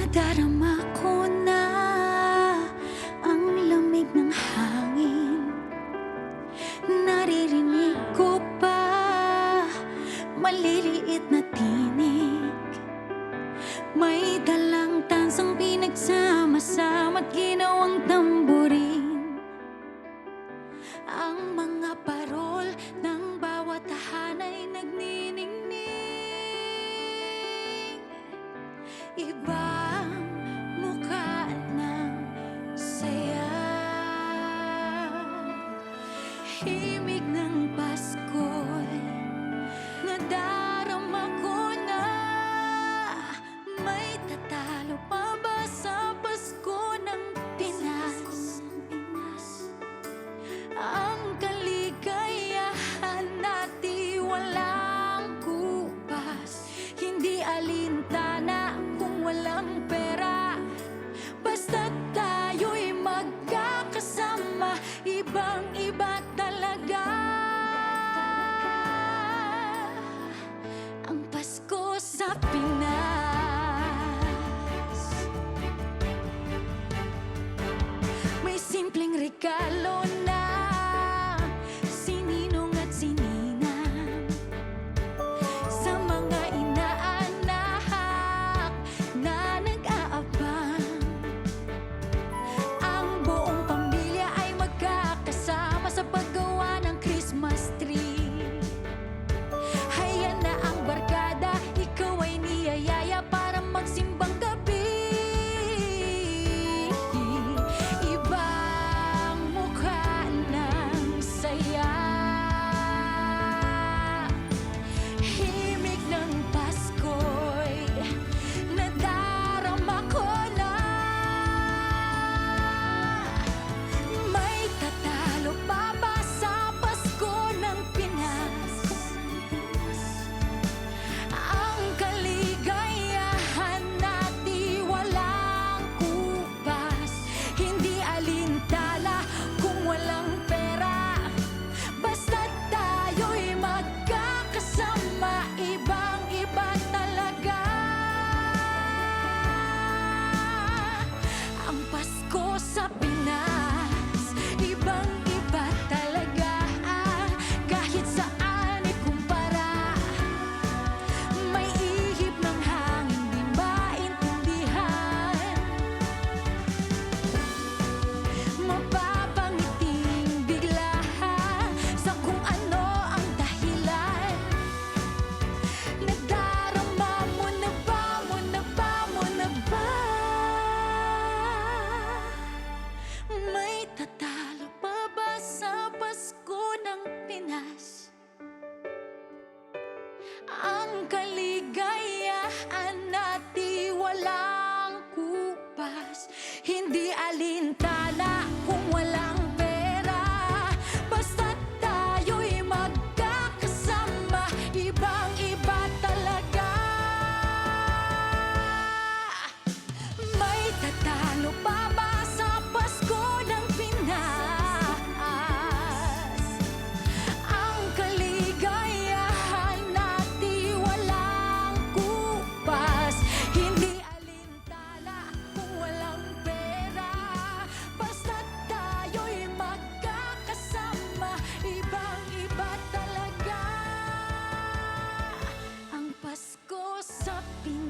Nadarama ko na ang lamig ng hangin. Naririnig ko pa maliliit na tinig. May dalang tansang pinagsama-sama't ginawang tamborin. Ang mga parol ng bawat tahanay nagniningning. Ibang mukha ng saya, himig ng Pasko'y nadarama ko na. May tatalo pa ba sa Pasko ng Pinas? Ang kaligayahan natin walang kupas, hindi alintana kung walang pera. Basta't tayo'y magkakasama, ibang-iba talaga ang Pasko sa Pinas. May simpleng regalo na sininong at sininang sa mga inaanak na nag-aabang. Ang buong pamilya ay magkakasama sa paggawa ng Christmas tree. Hayan na ang barkada, ikaw ay niyayaya para magsimbang gabi. Ibang mukha ng saya, himig ng Pasko'y nadarama ko na. May tatalo pa ba sa Pasko ng Pinas? Ang kaligayahan natin walang kupas, hindi alintala kung walang pera. Basta't tayo'y magkakasama, ibang-iba talaga ang Pasko sa Pinas. Ibang-iba talaga, kahit saan ikumpara. May ihip ng hangin, di maintindihan. Mapapangiting bigla sa kung ano ang dahilan. Nadarama mo na ba, mo na ba, mo na ba? May tatalo pa ba sa Pasko ng Pinas? Ang kaligayahan natin walang kupas, hindi alintana kung walang pera. Basta't tayo'y magkakasama, ibang-iba talaga. May tatalo pa ba sa Pasko ng Pinas? Ang kaligayahan natin walang kupas, hindi alintana kung walang pera. Basta't tayo'y magkakasama, ibang-iba talaga ang Pasko sa Pinas.